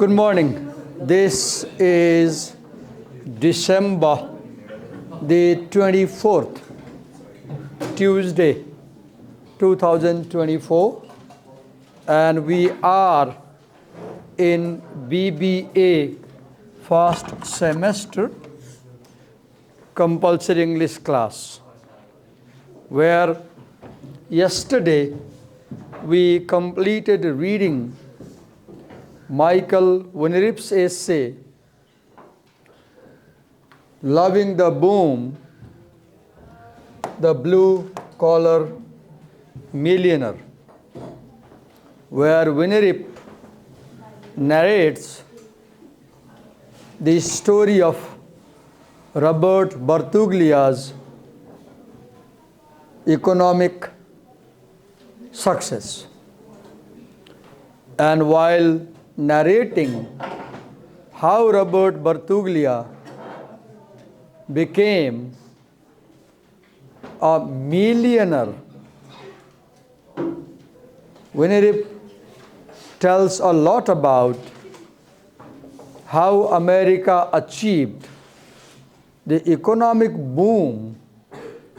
Good morning. This is December the 24th, Tuesday, 2024, and we are in BBA first semester compulsory English class, where yesterday we completed reading Michael Winnerip's essay, Loving the Boom, the Blue-Collar Millionaire, where Winnerip narrates the story of Robert Bartuglia's economic success. And while narrating how Robert Bartuglia became a millionaire, Winnerip tells a lot about how America achieved the economic boom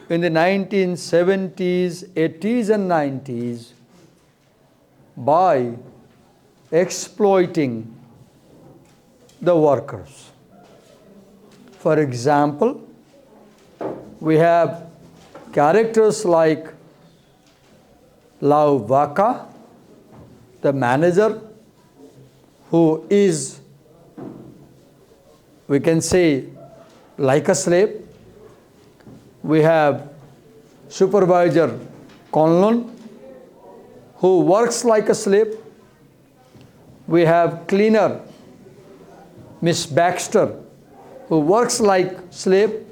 in the 1970s, 80s, and 90s by exploiting the workers. For example, we have characters like Lau Vaca, the manager, who is, we can say, like a slave. We have supervisor Conlon, who works like a slave. We have cleaner Miss Baxter, who works like slave.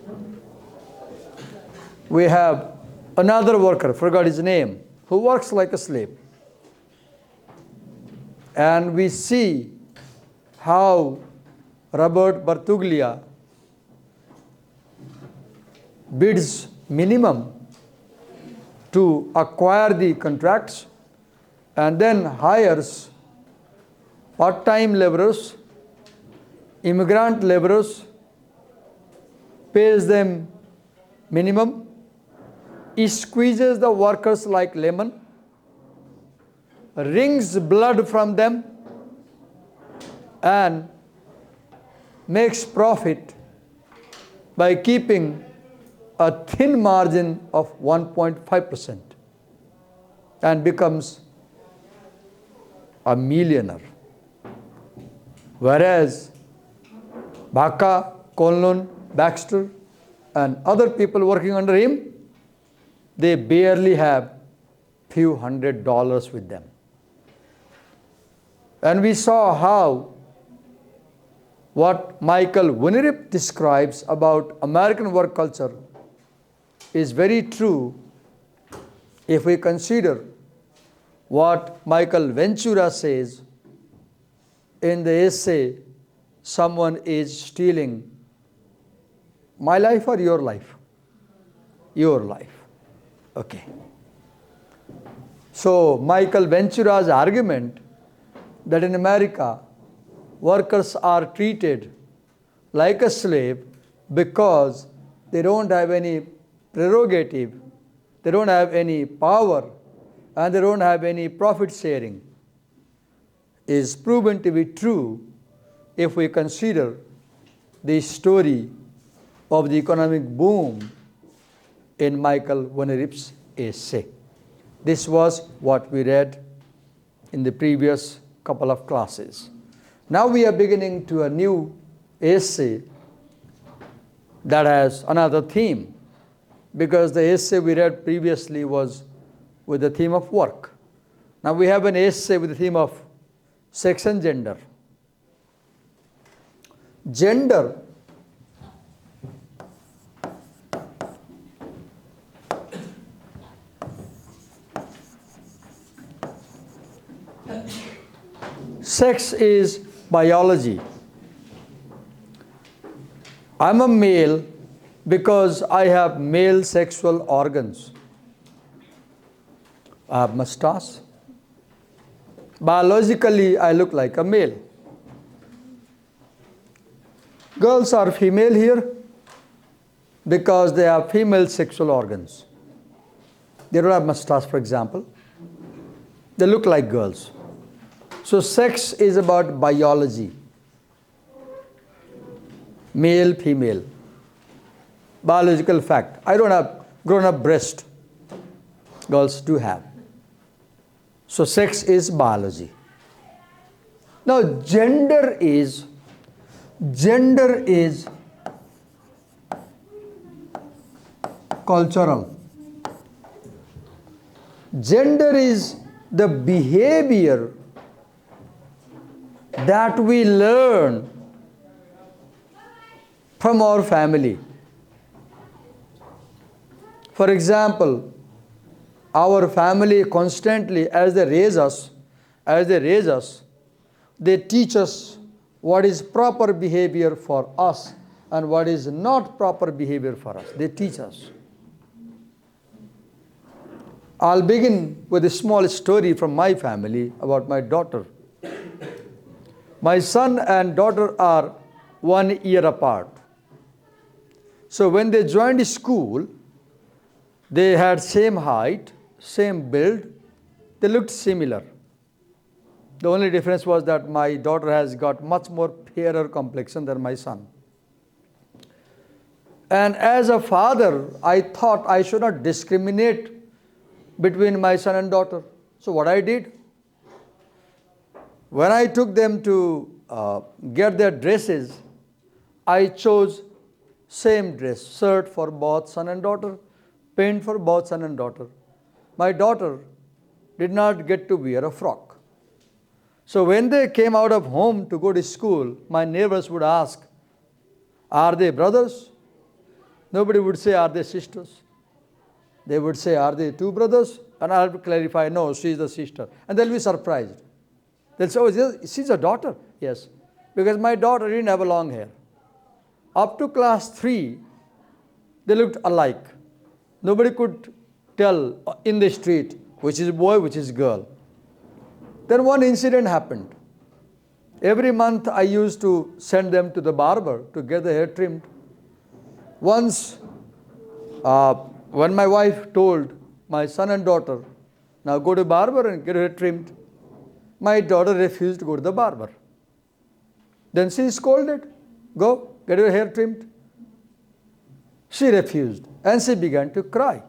We have another worker, forgot his name, who works like a slave. And we see how Robert Bartuglia bids minimum to acquire the contracts and then hires part-time laborers, immigrant laborers, pays them minimum, he squeezes the workers like lemon, wrings blood from them, and makes profit by keeping a thin margin of 1.5% and becomes a millionaire. Whereas Baca, Conlon, Baxter, and other people working under him, they barely have few $100s with them. And we saw how what Michael Winnerip describes about American work culture is very true if we consider what Michael Ventura says in the essay, Someone is Stealing My Life or Your Life? Your life. Okay. So Michael Ventura's argument that in America, workers are treated like a slave because they don't have any prerogative, they don't have any power, and they don't have any profit sharing is proven to be true if we consider the story of the economic boom in Michael Winnerip's essay. This was what we read in the previous couple of classes. Now we are beginning to a new essay that has another theme, because the essay we read previously was with the theme of work. Now we have an essay with the theme of sex and gender. Gender sex is biology. I'm a male because I have male sexual organs. I have mustache. Biologically, I look like a male. Girls are female here because they have female sexual organs. They don't have mustache, for example. They look like girls. So sex is about biology. Male, female. Biological fact. I don't have grown-up breast. Girls do have. So sex is biology. Now gender is cultural. Gender is the behavior that we learn from our family. For example, our family constantly, as they raise us, they teach us what is proper behavior for us and what is not proper behavior for us. They teach us. I'll begin with a small story from my family about my daughter. My son and daughter are 1 year apart. So when they joined school, they had same height, same build, they looked similar. The only difference was that my daughter has got much more fairer complexion than my son. And as a father, I thought I should not discriminate between my son and daughter. So what I did, when I took them to get their dresses, I chose same dress, shirt for both son and daughter, pant for both son and daughter. My daughter did not get to wear a frock. So when they came out of home to go to school, my neighbors would ask, are they brothers? Nobody would say, are they sisters? They would say, are they two brothers? And I'll clarify, no, she's the sister. And they'll be surprised. They'll say, oh, she's a daughter? Yes. Because my daughter didn't have a long hair. Up to class 3, they looked alike. Nobody could tell in the street which is boy, which is girl. Then one incident happened. Every month I used to send them to the barber to get the hair trimmed. Once, when my wife told my son and daughter, now go to barber and get her trimmed, my daughter refused to go to the barber. Then she scolded, go, get your hair trimmed. She refused and she began to cry.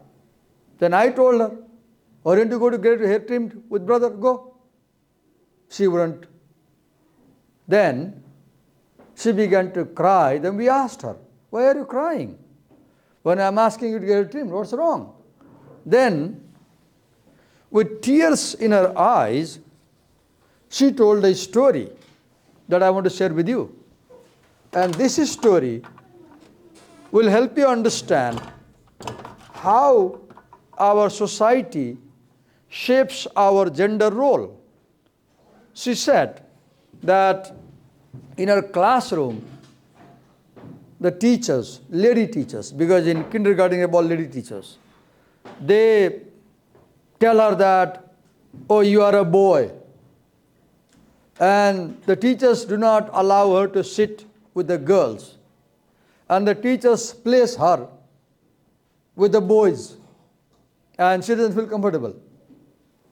Then I told her, why don't you go to get your hair trimmed with brother, go. She wouldn't. Then she began to cry. Then we asked her, why are you crying? When I'm asking you to get your trimmed, what's wrong? Then, with tears in her eyes, she told a story that I want to share with you. And this story will help you understand how our society shapes our gender role. She said that in her classroom, the teachers, lady teachers, because in kindergarten they have all lady teachers, they tell her that, oh, you are a boy. And the teachers do not allow her to sit with the girls. And the teachers place her with the boys. And she doesn't feel comfortable.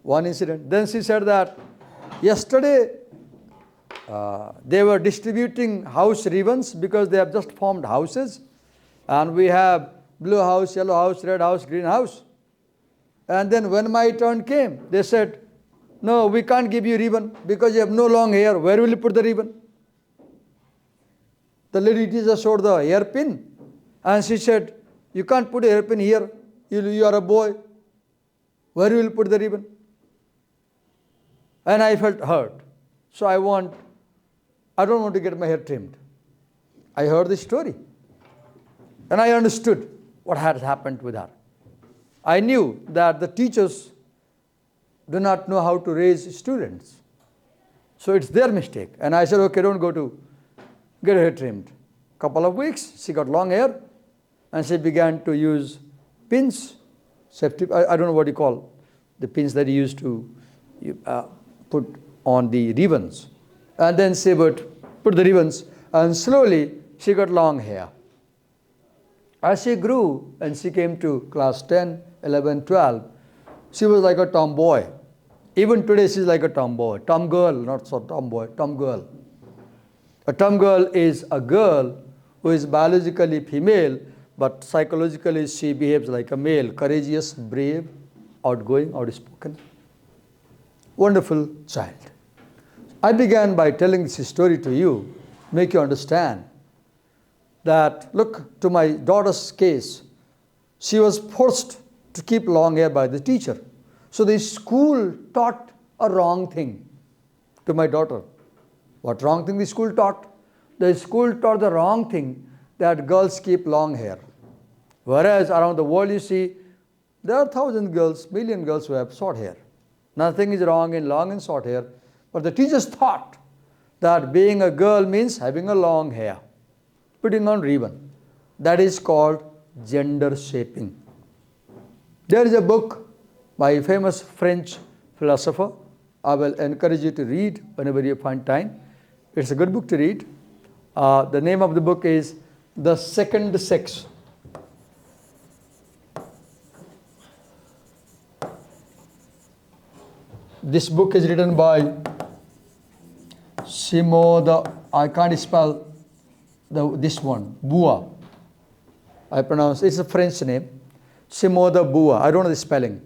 One incident. Then she said that yesterday they were distributing house ribbons because they have just formed houses. And we have blue house, yellow house, red house, green house. And then when my turn came, they said, no, we can't give you ribbon because you have no long hair. Where will you put the ribbon? The lady teacher showed the hairpin. And she said, you can't put a hairpin here. You are a boy. Where will you put the ribbon? And I felt hurt. So I don't want to get my hair trimmed. I heard the story. And I understood what had happened with her. I knew that the teachers do not know how to raise students. So it's their mistake. And I said, okay, don't go to get her hair trimmed. Couple of weeks, she got long hair, and she began to use pins, safety, I don't know what you call, the pins that you used to put on the ribbons. And then she would put the ribbons, and slowly she got long hair. As she grew and she came to class 10, 11, 12, she was like a tomboy. Even today she's like a tomboy. Tomgirl, not so tomboy, tomgirl. A tomgirl is a girl who is biologically female, but psychologically she behaves like a male, courageous, brave, outgoing, outspoken. Wonderful child. I began by telling this story to you, make you understand that, look, to my daughter's case, she was forced to keep long hair by the teacher. So the school taught a wrong thing to my daughter. What wrong thing the school taught? The school taught the wrong thing that girls keep long hair. Whereas around the world you see, there are 1,000 girls, million girls who have short hair. Nothing is wrong in long and short hair. But the teachers thought that being a girl means having a long hair, putting on ribbon. That is called gender shaping. There is a book by a famous French philosopher. I will encourage you to read whenever you find time. It's a good book to read. The name of the book is The Second Sex. This book is written by I can't spell this one, Bua. I pronounce, it's a French name, Simon de Bua. I don't know the spelling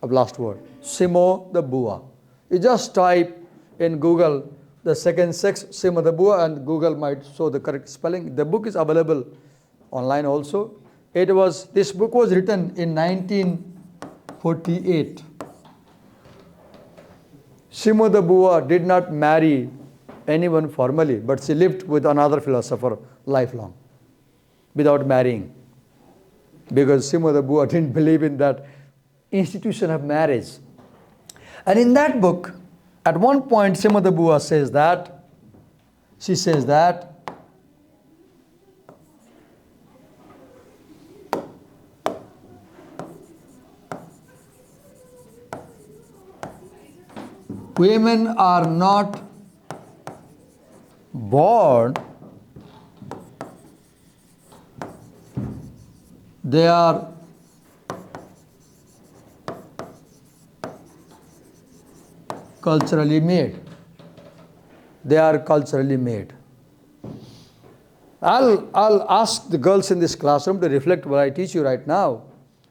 of last word. Simon de Bua. You just type in Google The Second Sex, Simon de Bua, and Google might show the correct spelling. The book is available online also. This book was written in 1948. Simone de Beauvoir did not marry anyone formally, but she lived with another philosopher lifelong without marrying. Because Simone de Beauvoir didn't believe in that institution of marriage. And in that book, at one point, Simone de Beauvoir says that, women are not born, they are culturally made. They are culturally made. I'll ask the girls in this classroom to reflect what I teach you right now.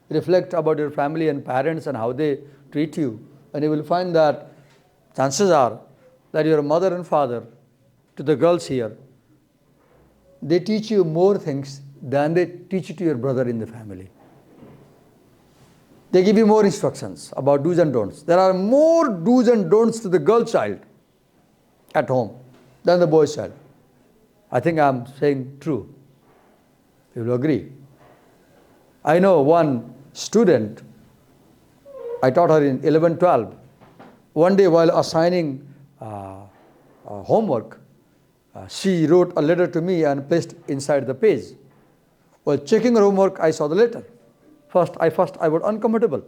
Reflect about your family and parents and how they treat you. And you will find that chances are that your mother and father, to the girls here, they teach you more things than they teach to your brother in the family. They give you more instructions about do's and don'ts. There are more do's and don'ts to the girl child at home than the boy child. I think I'm saying true. You will agree. I know one student, I taught her in 11, 12. One day while assigning homework, she wrote a letter to me and placed inside the page. While checking her homework, I saw the letter. First I was uncomfortable.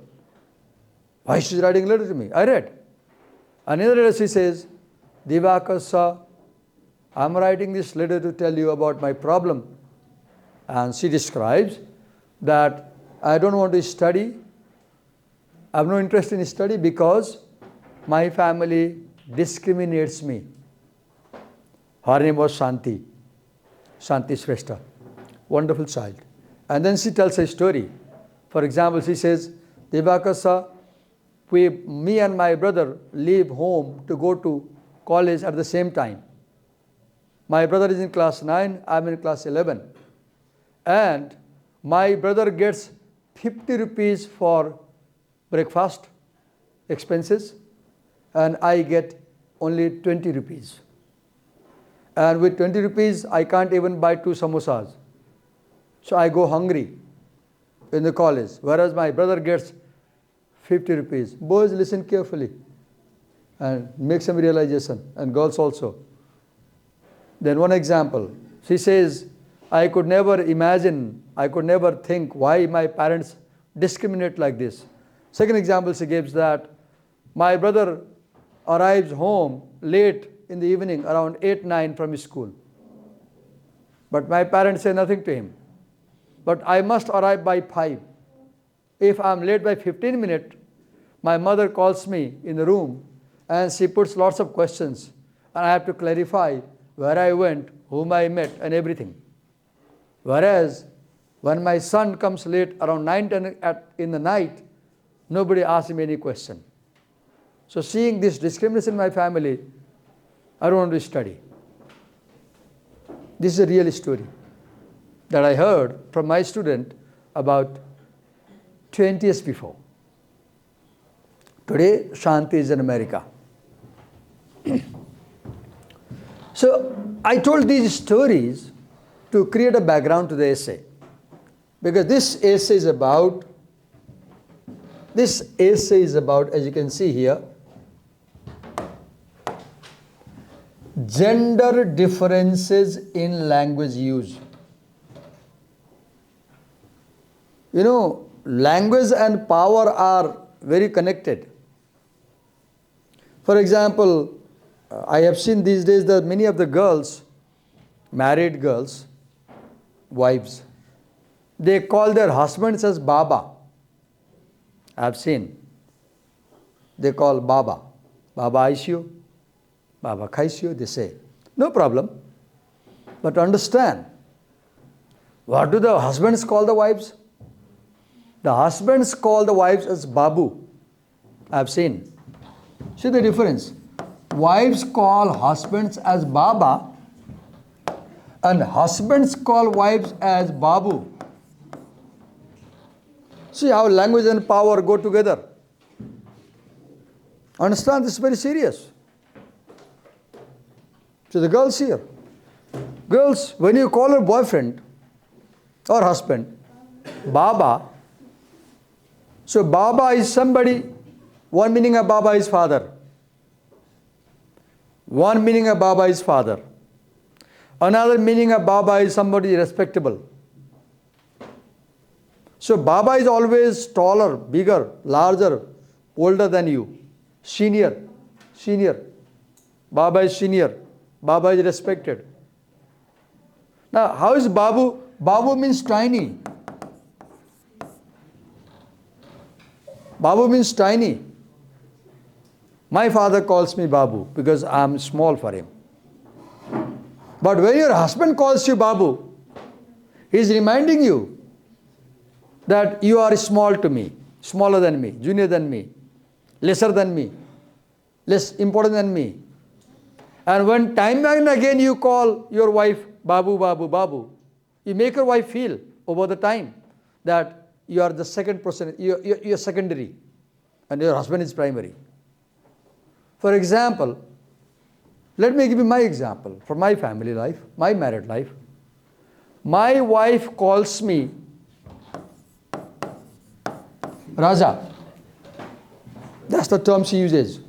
Why she's writing a letter to me? I read. And in the letter she says, Divakar sir, I'm writing this letter to tell you about my problem. And she describes that I don't want to study. I have no interest in study because my family discriminates me. Her name was Shanti Shrestha. Wonderful child. And then she tells a story. For example, she says, Divakar sir, me and my brother leave home to go to college at the same time. My brother is in class 9, I'm in class 11. And my brother gets 50 rupees for breakfast expenses, and I get only 20 rupees. And with 20 rupees, I can't even buy 2 samosas. So I go hungry in the college, whereas my brother gets 50 rupees. Boys, listen carefully and make some realization, and girls also. Then one example, she says, I could never imagine, I could never think why my parents discriminate like this. Second example she gives that my brother arrives home late in the evening, around 8, 9 from his school. But my parents say nothing to him. But I must arrive by 5. If I am late by 15 minutes, my mother calls me in the room and she puts lots of questions. And I have to clarify where I went, whom I met, and everything. Whereas, when my son comes late around 9, 10 in the night, nobody asks him any question. So seeing this discrimination in my family, I don't want to study. This is a real story that I heard from my student about 20 years before. Today, Shanti is in America. So I told these stories to create a background to the essay. Because this essay is about, as you can see here, gender differences in language use. You know, language and power are very connected. For example, I have seen these days that many of the girls, married girls, wives, they call their husbands as Baba. I have seen. They call Baba. Baba Aishu, Baba Khaishu, they say. No problem. But understand, what do the husbands call the wives? The husbands call the wives as Babu. I have seen. See the difference. Wives call husbands as Baba and husbands call wives as Babu. See how language and power go together. Understand, this is very serious. So the girls here. Girls, when you call your boyfriend or husband Baba, so Baba is somebody, one meaning of Baba is father. One meaning of Baba is father. Another meaning of Baba is somebody respectable. So Baba is always taller, bigger, larger, older than you. Senior. Baba is senior. Baba is respected. Now, how is Babu? Babu means tiny. Babu means tiny. My father calls me Babu because I am small for him. But when your husband calls you Babu, he is reminding you that you are small to me, smaller than me, junior than me, lesser than me, less important than me. And when time and again you call your wife Babu, Babu, Babu, you make your wife feel over the time that you are the second person, you are secondary and your husband is primary. For example, let me give you my example from my family life, my married life. My wife calls me Raja. That's the term she uses.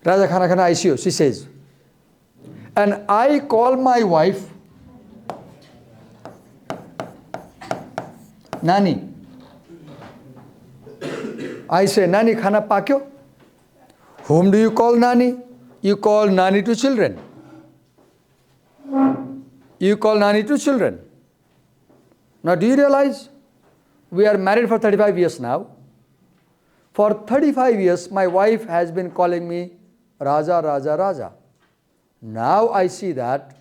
Raja khana khana ICU, she says. And I call my wife Nani. I say, Nani khana pakyo? Whom do you call Nani? You call Nani to children. You call Nani to children. Now do you realize? We are married for 35 years now. For 35 years, my wife has been calling me Raja, Raja, Raja. Now I see that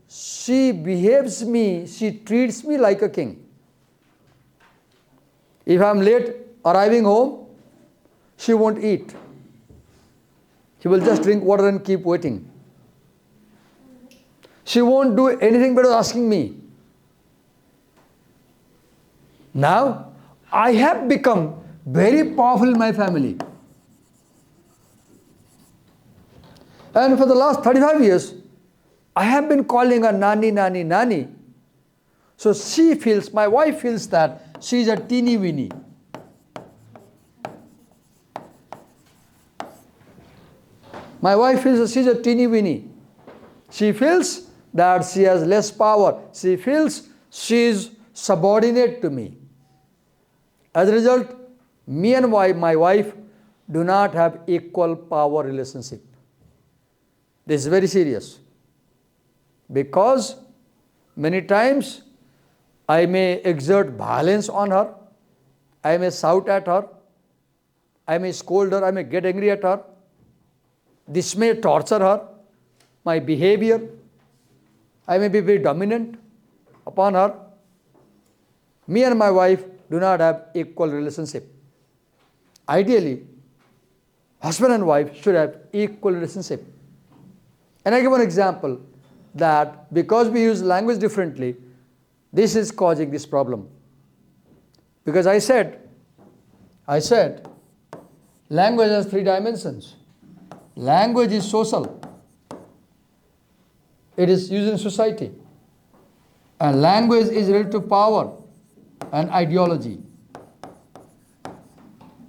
she behaves me, she treats me like a king. If I am late arriving home, she won't eat. She will just drink water and keep waiting. She won't do anything but asking me. Now, I have become very powerful in my family. And for the last 35 years, I have been calling her Nani, Nani, Nani. So she feels, my wife feels that she is a teeny weeny. My wife feels that she is a teeny weeny. She feels that she has less power. She feels she is subordinate to me. As a result, me and my wife do not have equal power relationship. This is very serious. Because many times I may exert violence on her, I may shout at her, I may scold her, I may get angry at her. This may torture her, my behavior. I may be very dominant upon her. Me and my wife do not have equal relationship. Ideally, husband and wife should have equal relationship. And I give one example that because we use language differently, this is causing this problem. Because I said, language has 3 dimensions. Language is social. It is used in society. And language is related to power and ideology.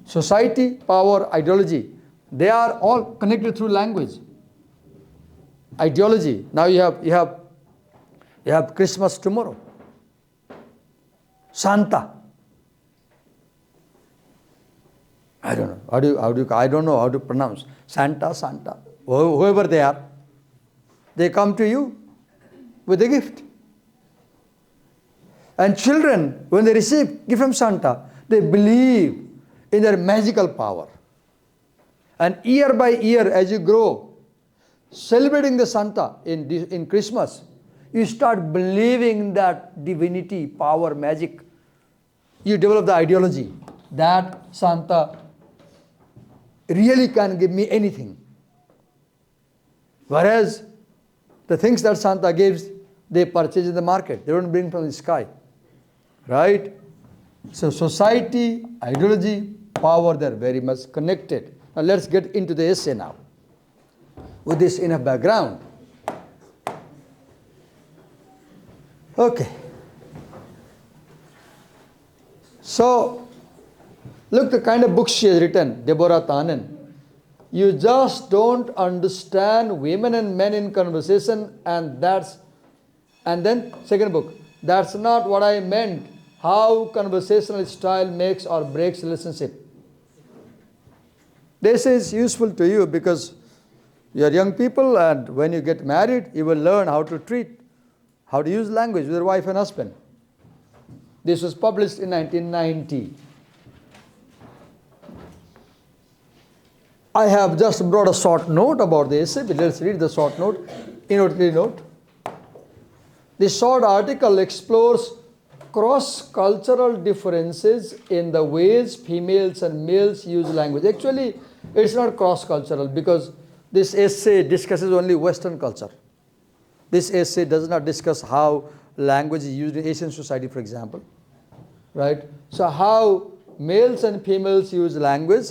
Society, power, ideology, they are all connected through language. Ideology. Now you have Christmas tomorrow. Santa. I don't know how to pronounce Santa. Whoever they are, they come to you with a gift. And children, when they receive gift from Santa, they believe in their magical power. And year by year, as you grow, celebrating the Santa in Christmas, you start believing in that divinity, power, magic. You develop the ideology that Santa really can give me anything. Whereas the things that Santa gives, they purchase in the market. They don't bring from the sky. Right? So society, ideology, power, they're very much connected. Now let's get into the essay now. With this enough background. Okay. So, look the kind of books she has written, Deborah Tannen. You just don't understand women and men in conversation, and then second book, that's not what I meant. How conversational style makes or breaks relationship. This is useful to you because you are young people, and when you get married, you will learn how to use language with your wife and husband. This was published in 1990. I have just brought a short note about the essay, but let's read the short note. Introductory note. This short article explores cross-cultural differences in the ways females and males use language. Actually, it's not cross-cultural because this essay discusses only Western culture. This essay does not discuss how language is used in Asian society, for example. Right? So how males and females use language,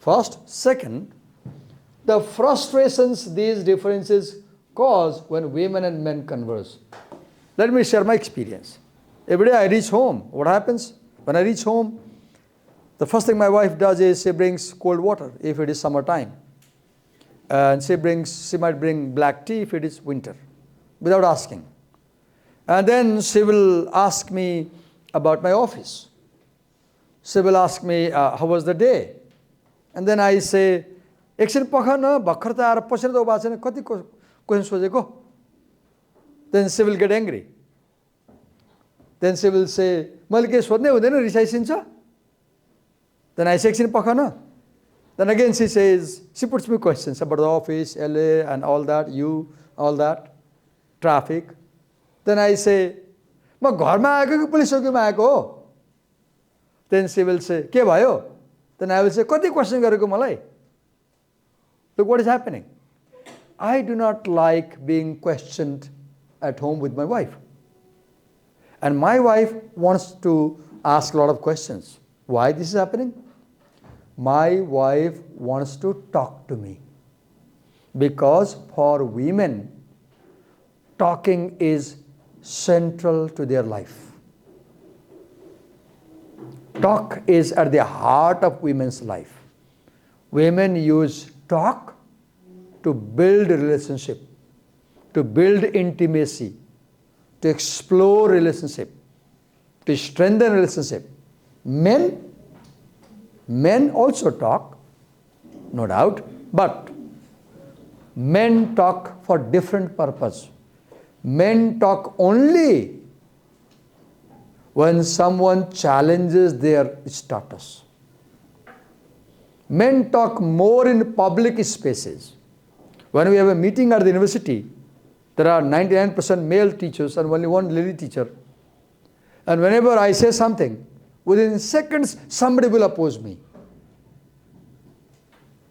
first. Second, the frustrations these differences cause when women and men converse. Let me share my experience. Every day I reach home. What happens? When I reach home, the first thing my wife does is she brings cold water if it is summertime. And she might bring black tea if it is winter, without asking. And then she will ask me about my office. She will ask me, how was the day? And then I say, एकछिन पख न भर्खर त आएर पसेर त उभा छैन कति क्वेसन सोचेको. Then she will get angry. Then she will say, मैले के सोध्नै हुँदैन रिसाइसिन्छ. Then I say, एकछिन पख न. Then again she says, she puts me questions about the office, LA and all that, all that, traffic. Then I say, म घरमा आएको कि पुलिस चौकीमा आएको हो? Then she will say, के भयो? Then I will say, कति क्वेसन गरेको मलाई? Look what is happening. I do not like being questioned at home with my wife. And my wife wants to ask a lot of questions. Why this is happening? My wife wants to talk to me. Because for women, talking is central to their life. Talk is at the heart of women's life. Women use talk to build a relationship, to build intimacy, to explore relationship, to strengthen relationship. Men also talk, no doubt, but men talk for different purpose. Men talk only when someone challenges their status. Men talk more in public spaces. When we have a meeting at the university, there are 99% male teachers and only one lady teacher. And whenever I say something, within seconds somebody will oppose me.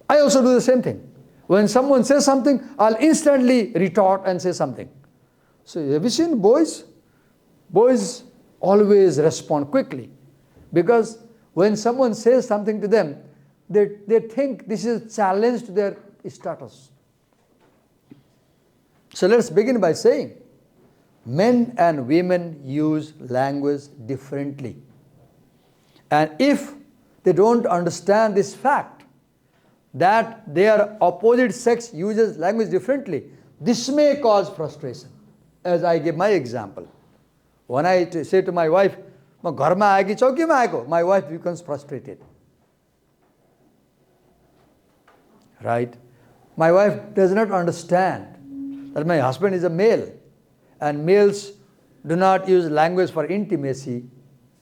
I also do the same thing. When someone says something, I'll instantly retort and say something. So have you seen boys? Boys always respond quickly. Because when someone says something to them, they think this is a challenge to their status. So let's begin by saying, men and women use language differently. And if they don't understand this fact, that their opposite sex uses language differently, this may cause frustration. As I give my example. When I say to my wife, "Ma gharma ayo ki chauki ma aeko?" my wife becomes frustrated. Right? My wife does not understand that my husband is a male, and males do not use language for intimacy,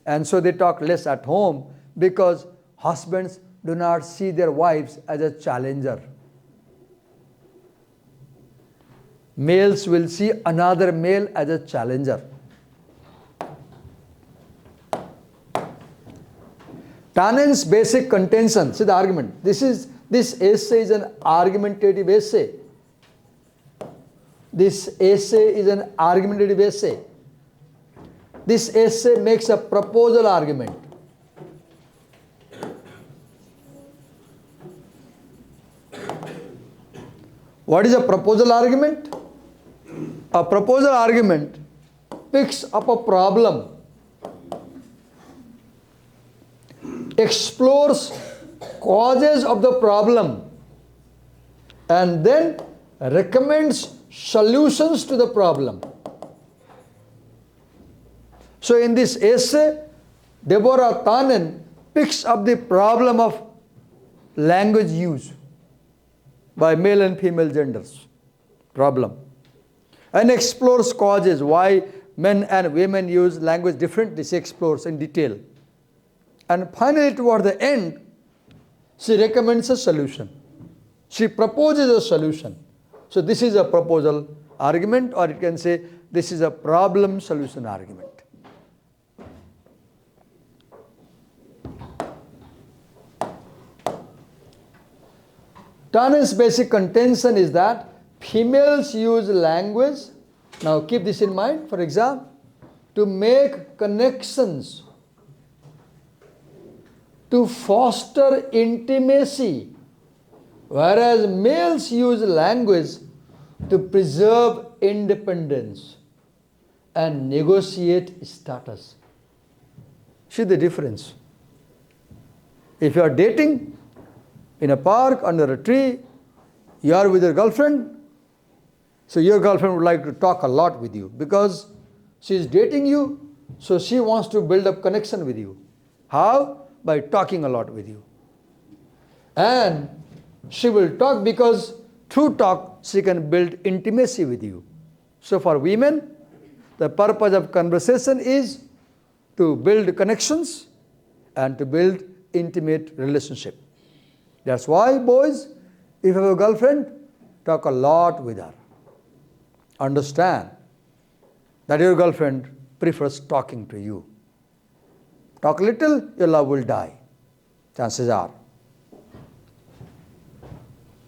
and so they talk less at home because husbands do not see their wives as a challenger. Males will see another male as a challenger. Tannen's basic contention, see the argument. This essay is an argumentative essay. This essay is an argumentative essay. This essay makes a proposal argument. What is a proposal argument? A proposal argument picks up a problem, explores causes of the problem, and then recommends solutions to the problem. So in this essay, Deborah Tannen picks up the problem of language use by male and female genders, problem, and explores causes why men and women use language differently. She explores in detail. And finally, toward the end, she recommends a solution. She proposes a solution. So this is a proposal argument, or it can say this is a problem solution argument. Tannen's basic contention is that females use language, now keep this in mind, for example, to make connections, to foster intimacy, whereas males use language to preserve independence and negotiate status. See the difference. If you are dating in a park under a tree, you are with your girlfriend, so your girlfriend would like to talk a lot with you because she is dating you, so she wants to build up connection with you. How? By talking a lot with you. And she will talk because through talk she can build intimacy with you. So for women, the purpose of conversation is to build connections and to build intimate relationship. That's why, boys, if you have a girlfriend, talk a lot with her. Understand that your girlfriend prefers talking to you. Talk little, your love will die. Chances are.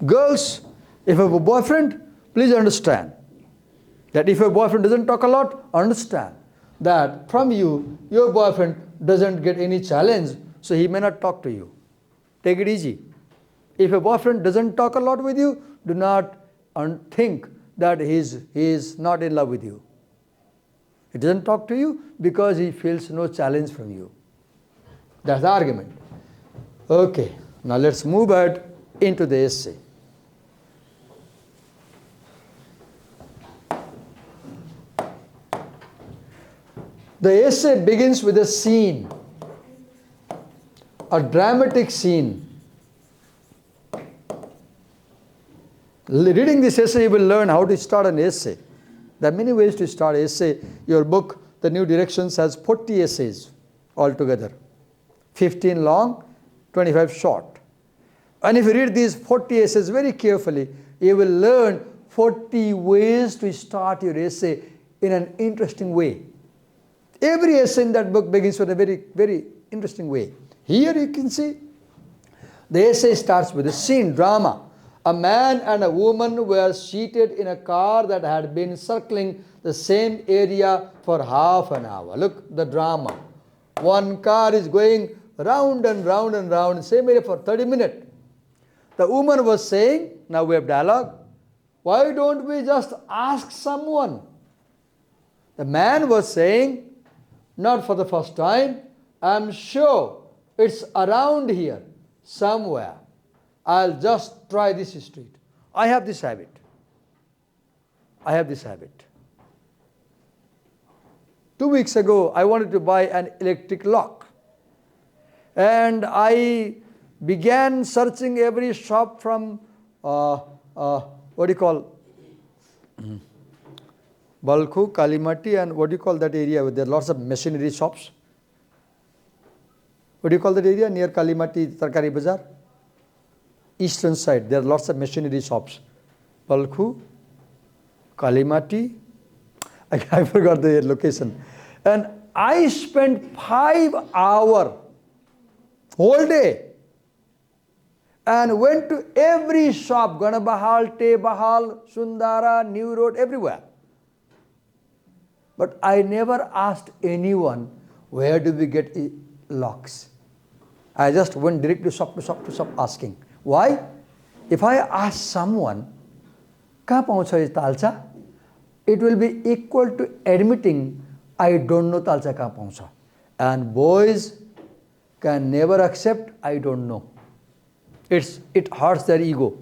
Girls, if you have a boyfriend, please understand that if your boyfriend doesn't talk a lot, understand that from you, your boyfriend doesn't get any challenge, so he may not talk to you. Take it easy. If your boyfriend doesn't talk a lot with you, do not think that he is not in love with you. He doesn't talk to you because he feels no challenge from you. That's the argument. Okay, now let's move ahead into the essay. The essay begins with a scene, a dramatic scene. Reading this essay, you will learn how to start an essay. There are many ways to start essay. Your book, The New Directions, has 40 essays altogether. 15 long, 25 short. And if you read these 40 essays very carefully, you will learn 40 ways to start your essay in an interesting way. Every essay in that book begins with a very, very interesting way. Here you can see the essay starts with a scene, drama. A man and a woman were seated in a car that had been circling the same area for half an hour. Look, the drama. One car is going round and round and round, same area for 30 minutes. The woman was saying, now we have dialogue, why don't we just ask someone? The man was saying, not for the first time, I'm sure it's around here somewhere. I'll just try this street. I have this habit. I have this habit. 2 weeks ago, I wanted to buy an electric lock. And I began searching every shop from, what do you call, Balkhu, Kalimati, and what do you call that area where there are lots of machinery shops? What do you call that area near Kalimati, Tarkari Bazaar? Eastern side, there are lots of machinery shops. Balkhu, Kalimati, I forgot the location. And I spent 5 hours, whole day, and went to every shop, Ganabahal, Tebahal, Sundara, New Road, everywhere. But I never asked anyone, where do we get locks? I just went direct to shop asking. Why? If I ask someone, kahan pauncha ye talcha? It will be equal to admitting, I don't know talcha kahan pauncha. And boys can never accept, I don't know. It hurts their ego.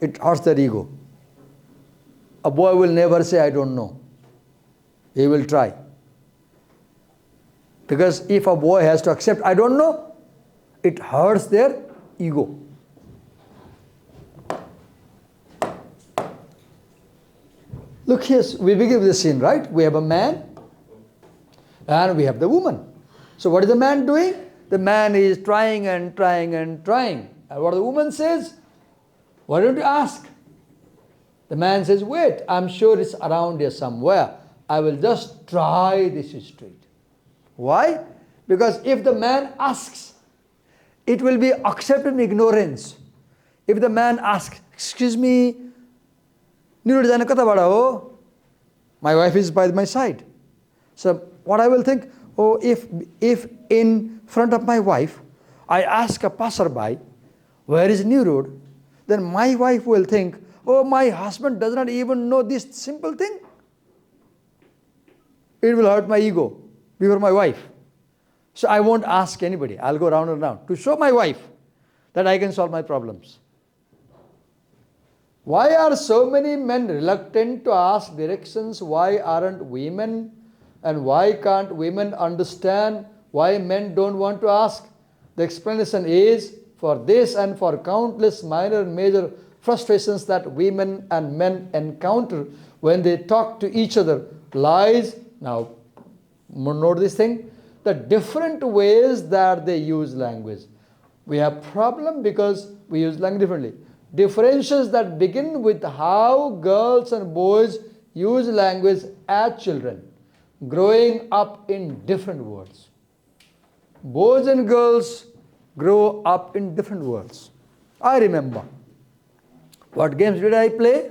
It hurts their ego. A boy will never say, I don't know. He will try. Because if a boy has to accept, I don't know, it hurts their ego. Look here, we begin with the scene, right? We have a man and we have the woman. So what is the man doing? The man is trying and trying and trying. And what the woman says? Why don't you ask? The man says, wait, I'm sure it's around here somewhere. I will just try this street. Why? Because if the man asks, it will be accepted ignorance. If the man asks, excuse me, my wife is by my side. So what I will think, oh, if in front of my wife, I ask a passerby, where is New Road? Then my wife will think, oh, my husband does not even know this simple thing. It will hurt my ego before my wife. So I won't ask anybody. I'll go round and round to show my wife that I can solve my problems. Why are so many men reluctant to ask directions? Why aren't women? And why can't women understand why men don't want to ask? The explanation is for this and for countless minor and major frustrations that women and men encounter when they talk to each other lies. Now, note this thing, the different ways that they use language. We have problem because we use language differently. Differences that begin with how girls and boys use language as children, growing up in different worlds. Boys and girls grow up in different worlds. I remember. What games did I play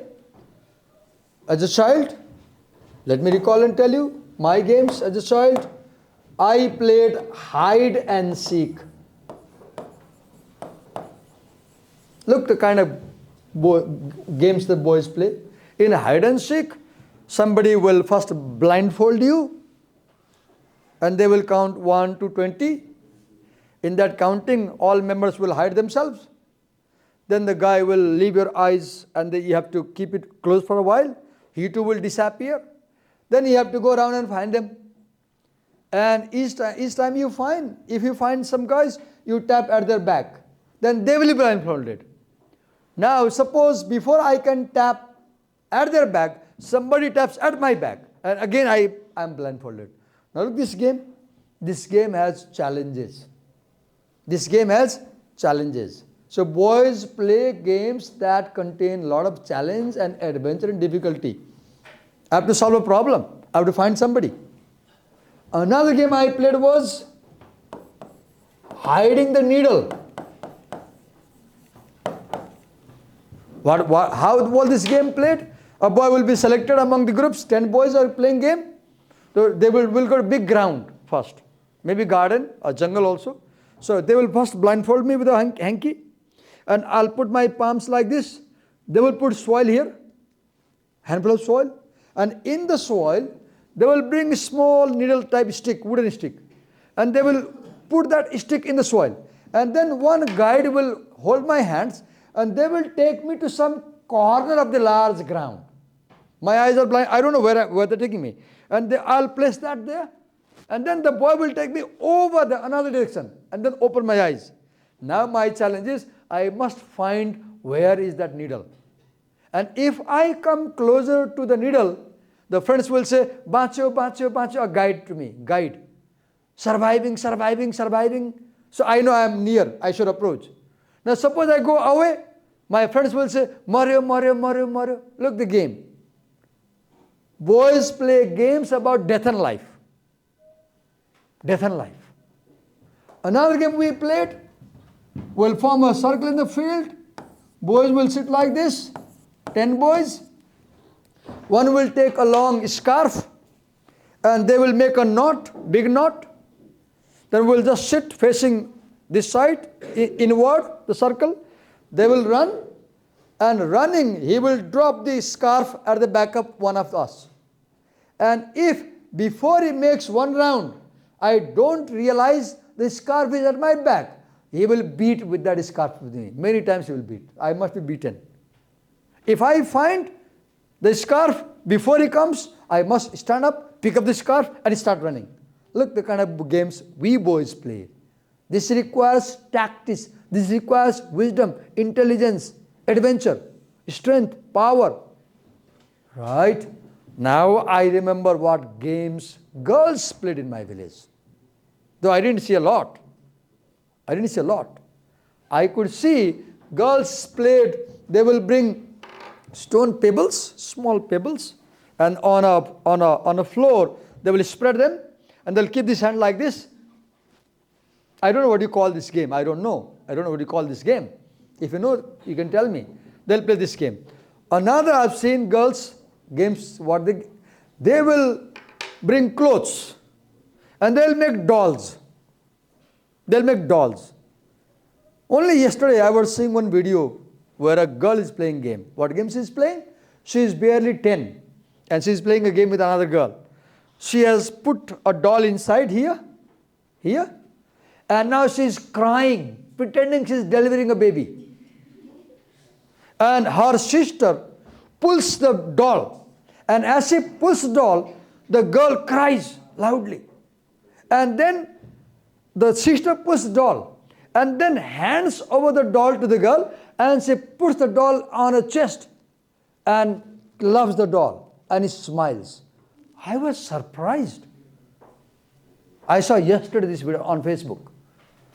as a child? Let me recall and tell you my games as a child. I played hide and seek. Look the kind of games the boys play. In hide and seek, somebody will first blindfold you and they will count 1 to 20. In that counting, all members will hide themselves. Then the guy will leave your eyes and you have to keep it closed for a while. He too will disappear. Then you have to go around and find them. And each time you find, if you find some guys, you tap at their back. Then they will be blindfolded. Now suppose before I can tap at their back, somebody taps at my back, and again I'm blindfolded. Now look, this game has challenges. This game has challenges. So boys play games that contain a lot of challenge and adventure and difficulty. I have to solve a problem. I have to find somebody. Another game I played was hiding the needle. How was this game played? A boy will be selected among the groups. 10 boys are playing game. So they will go to big ground first. Maybe garden or jungle also. So they will first blindfold me with a hanky. And I'll put my palms like this. They will put soil here. Handful of soil. And in the soil, they will bring a small needle type stick, wooden stick. And they will put that stick in the soil. And then one guide will hold my hands and they will take me to some corner of the large ground. My eyes are blind. I don't know where they're taking me. And I'll place that there. And then the boy will take me over another direction and then open my eyes. Now my challenge is I must find where is that needle. And if I come closer to the needle, the friends will say, "Bacho, bacho, bacho," a guide to me, guide. Surviving, surviving, surviving. So I know I am near, I should approach. Now suppose I go away, my friends will say, "Mario, Mario, Mario, Mario." Look the game. Boys play games about death and life. Death and life. Another game we played, we'll form a circle in the field. Boys will sit like this, 10 boys. One will take a long scarf and they will make a knot, big knot. Then we'll just sit facing this side, inward, the circle. They will run, and running, he will drop the scarf at the back of one of us. And if before he makes one round, I don't realize the scarf is at my back, he will beat with that scarf with me. Many times he will beat. I must be beaten. If I find the scarf before he comes, I must stand up, pick up the scarf and start running. Look the kind of games we boys play. This requires tactics. This requires wisdom, intelligence, adventure, strength, power. Right? Now I remember what games girls played in my village. Though I didn't see a lot. I could see girls played, they will bring stone pebbles, small pebbles, and on a floor, they will spread them, and they'll keep this hand like this. I don't know what you call this game. I don't know what you call this game. If you know, you can tell me. They'll play this game. Another I've seen girls games, they will bring clothes and they'll make dolls. Only yesterday I was seeing one video where a girl is playing game. What game she is playing? She is barely 10 and she is playing a game with another girl. She has put a doll inside here, and now she is crying, pretending she is delivering a baby. And her sister pulls the doll, and as she pulls the doll, the girl cries loudly. And then the sister pulls the doll and then hands over the doll to the girl, and she puts the doll on her chest and loves the doll and he smiles. I was surprised. I saw yesterday this video on Facebook.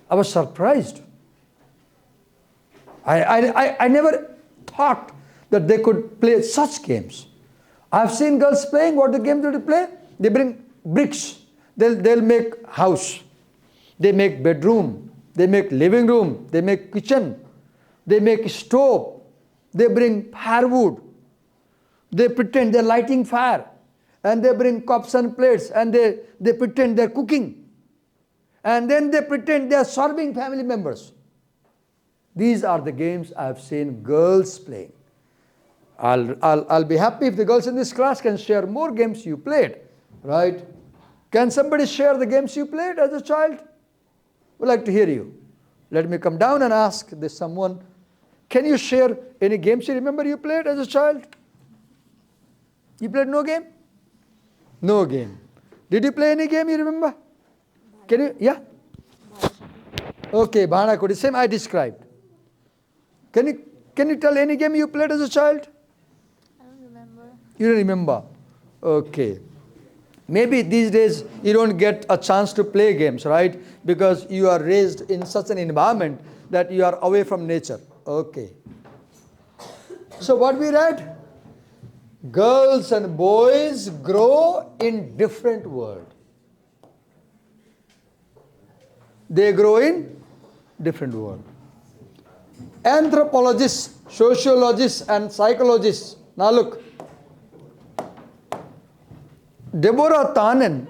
I was surprised. I never thought that they could play such games. I've seen girls playing. What the game do they play? They bring bricks. They'll make house. They make bedroom. They make living room. They make kitchen. They make stove. They bring firewood. They pretend they're lighting fire. And they bring cups and plates. And they pretend they're cooking. And then they pretend they're serving family members. These are the games I've seen girls playing. I'll be happy if the girls in this class can share more games you played, right? Can somebody share the games you played as a child? We'd like to hear you. Let me come down and ask this someone. Can you share any games you remember you played as a child? You played no game? No game. Did you play any game you remember? Can you? Yeah? Okay, Bhana Kudi, same I described. Can you tell any game you played as a child? I don't remember. You don't remember. Okay. Maybe these days you don't get a chance to play games, right? Because you are raised in such an environment that you are away from nature. Okay. So what we read? Girls and boys grow in different world. They grow in different world. Anthropologists, sociologists, and psychologists. Now look. Deborah Tannen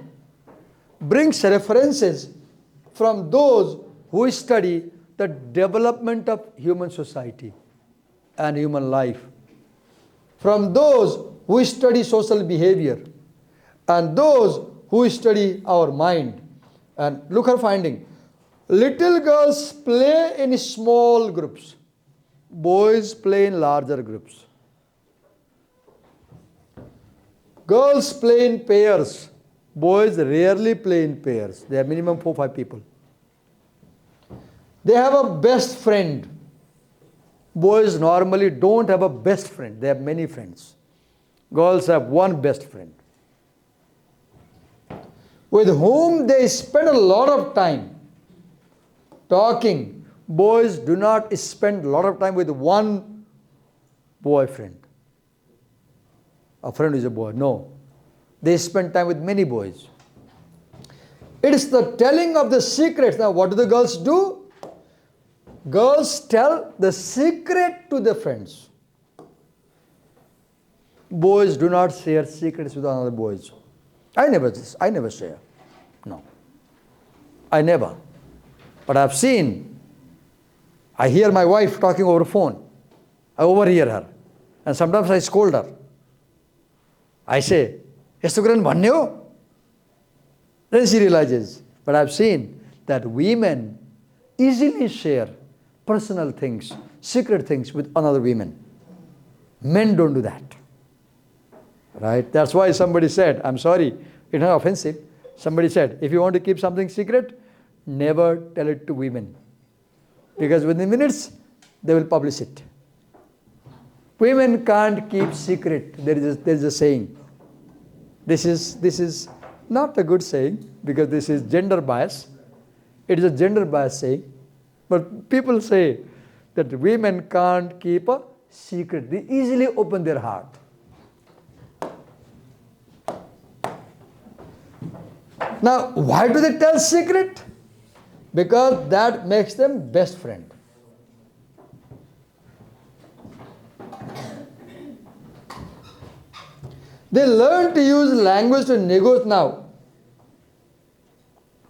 brings references from those who study the development of human society and human life, from those who study social behavior, and those who study our mind. And look her finding. Little girls play in small groups. Boys play in larger groups. Girls play in pairs. Boys rarely play in pairs. They have minimum 4 or 5 people. They have a best friend. Boys normally don't have a best friend. They have many friends. Girls have one best friend, with whom they spend a lot of time talking. Boys do not spend a lot of time with one boyfriend. A friend is a boy. No. They spend time with many boys. It is the telling of the secrets. Now, what do the girls do? Girls tell the secret to their friends. Boys do not share secrets with other boys. I never share. No. I never. But I've seen. I hear my wife talking over the phone. I overhear her. And sometimes I scold her. I say, "Yesto kuran bhanne ho?" Then she realizes. But I've seen that women easily share personal things, secret things with another women. Men don't do that. Right? That's why somebody said, I'm sorry, it's not offensive. Somebody said, if you want to keep something secret, never tell it to women. Because within minutes, they will publish it. Women can't keep secret. There is a saying. This is not a good saying, because this is gender bias. It is a gender bias saying. But people say that women can't keep a secret. They easily open their heart. Now, why do they tell secret? Because that makes them best friend. They learn to use language to negotiate now.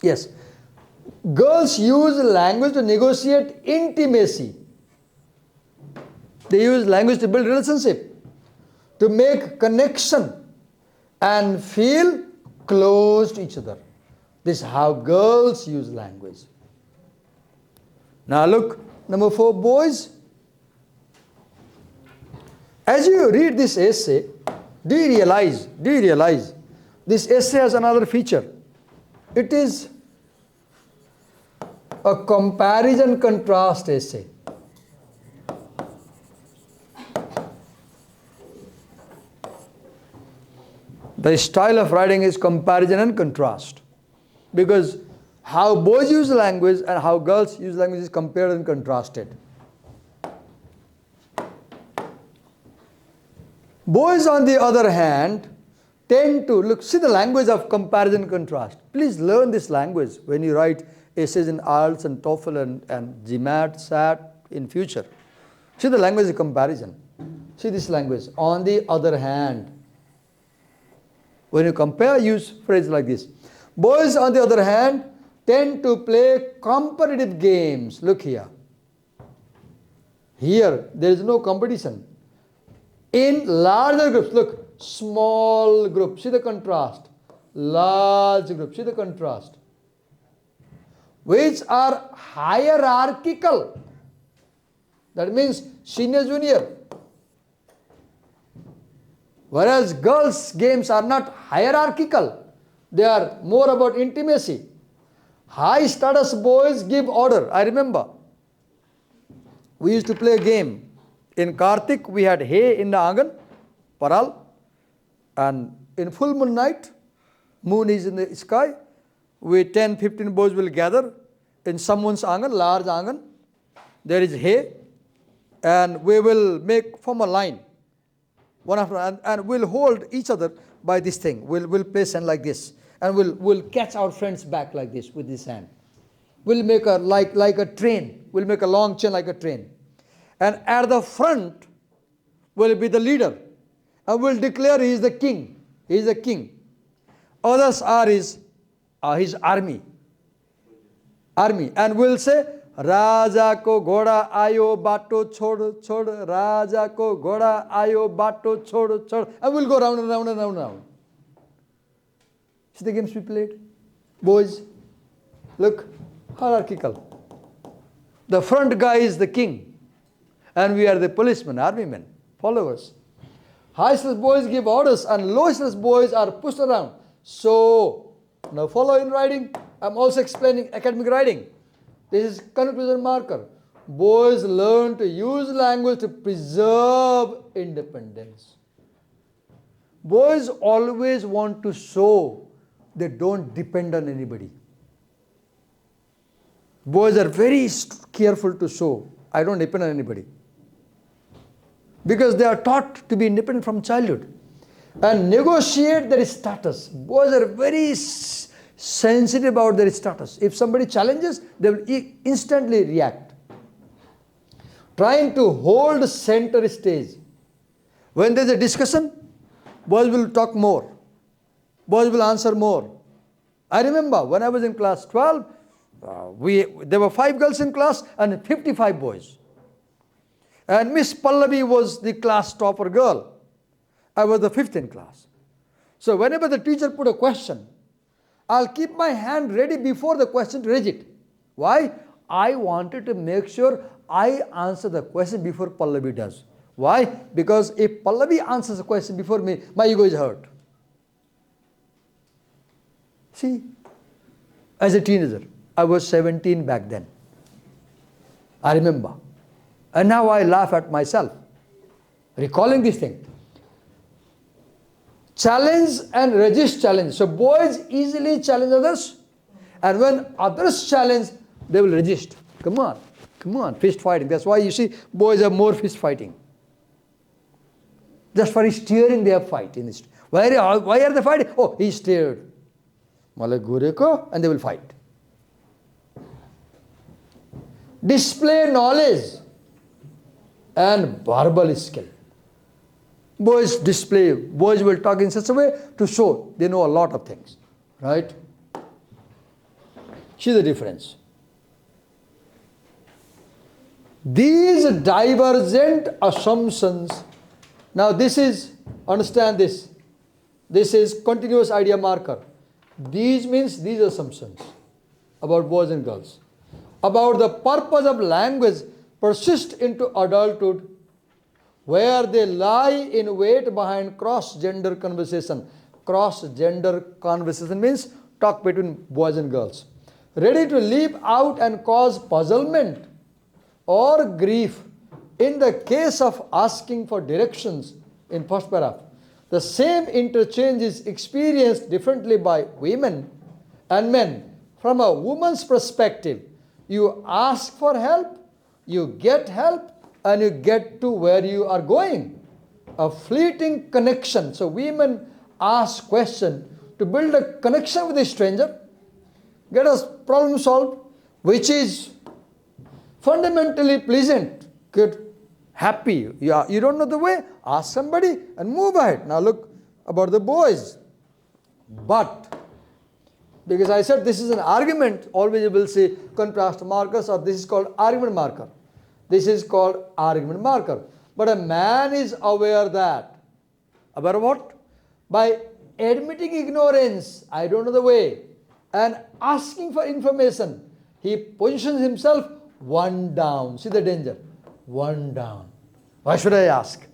Yes. Girls use language to negotiate intimacy. They use language to build relationship, to make connection and feel close to each other. This is how girls use language. Now look, number 4, boys. As you read this essay, do you realize this essay has another feature? It is a comparison contrast essay. The style of writing is comparison and contrast, because how boys use language and how girls use language is compared and contrasted. Boys, on the other hand, tend to see the language of comparison and contrast. Please learn this language when you write essays in IELTS and TOEFL and GMAT, SAT in future. See the language of comparison. See this language. On the other hand. When you compare, use phrases like this. Boys, on the other hand, tend to play competitive games. Look here. Here, there is no competition. In larger groups, look, small group. See the contrast. Large group. See the contrast. Which are hierarchical. That means senior, junior. Whereas girls' games are not hierarchical. They are more about intimacy. High status boys give order. I remember. We used to play a game. In Kartik, we had hay in the angan, paral. And in full moon night, moon is in the sky, we 10, 15 boys will gather in someone's angan, large angan. There is hay, and we will form a line, one after another, and we'll hold each other by this thing. We'll place hand like this, and we'll catch our friends back like this with this hand. We'll make a like a train. We'll make a long chain like a train, and at the front will be the leader, and we'll declare he is the king. He is the king. Others are his army, and we'll say, Raja ko ghoda ayo bato chod chod, Raja ko ghoda ayo bato chod chod, and we'll go round and round and round and round. See the games we played? Boys, look, hierarchical. The front guy is the king, and we are the policemen, army men, followers. Highest boys give orders, and lowest boys are pushed around. So, now follow in writing. I'm also explaining academic writing. This is conclusion marker. Boys learn to use language to preserve independence. Boys always want to show they don't depend on anybody. Boys are very careful to show, I don't depend on anybody. Because they are taught to be independent from childhood and negotiate their status. Boys are very sensitive about their status. If somebody challenges, they will instantly react. Trying to hold center stage. When there is a discussion, boys will talk more. Boys will answer more. I remember when I was in class 12, there were 5 girls in class and 55 boys. And Miss Pallavi was the class topper girl. I was the 5th in class. So whenever the teacher put a question, I'll keep my hand ready before the question to raise it. Why? I wanted to make sure I answer the question before Pallavi does. Why? Because if Pallavi answers the question before me, my ego is hurt. See, as a teenager, I was 17 back then. I remember. And now I laugh at myself, recalling this thing. Challenge and resist challenge. So boys easily challenge others, and when others challenge, they will resist. Come on, fist fighting. That's why you see boys have more fist fighting. Just for steering their fight. Why are they fighting? Oh, he steered. And they will fight. Display knowledge and verbal skill. Boys will talk in such a way to show they know a lot of things. Right? See the difference. These divergent assumptions. Now understand this. This is continuous idea marker. These means these assumptions about boys and girls. About the purpose of language persist into adulthood, where they lie in wait behind cross-gender conversation. Cross-gender conversation means talk between boys and girls. Ready to leap out and cause puzzlement or grief in the case of asking for directions in first paragraph. The same interchange is experienced differently by women and men. From a woman's perspective, you ask for help, you get help, and you get to where you are going. A fleeting connection. So women ask question to build a connection with a stranger, get a problem solved, which is fundamentally pleasant, good, happy. You don't know the way, ask somebody and move ahead. Now look about the boys. But, because I said this is an argument, always you will see contrast markers, or this is called argument marker. This is called argument marker. But a man is aware that. Aware of what? By admitting ignorance, I don't know the way, and asking for information, he positions himself one down. See the danger? One down. Why should I ask?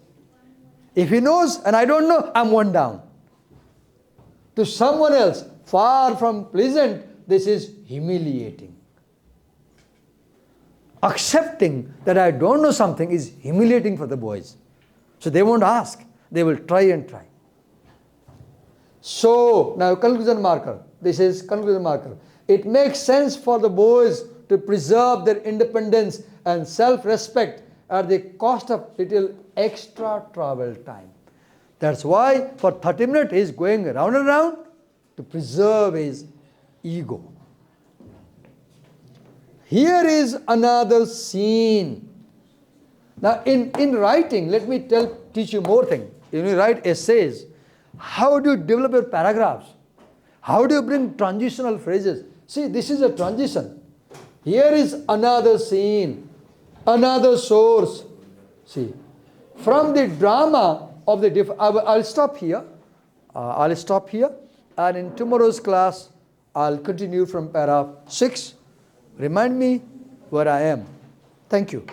If he knows and I don't know, I'm one down. To someone else, far from pleasant, this is humiliating. Accepting that I don't know something is humiliating for the boys. So they won't ask. They will try and try. So, now conclusion marker. This is conclusion marker. It makes sense for the boys to preserve their independence and self-respect at the cost of little extra travel time. That's why for 30 minutes he is going round and round to preserve his ego. Here is another scene. Now in writing, let me teach you more thing. When you write essays, how do you develop your paragraphs? How do you bring transitional phrases? See, this is a transition. Here is another scene, another source. See, from the drama of the I'll stop here. I'll stop here, and in tomorrow's class, I'll continue from paragraph 6. Remind me where I am. Thank you.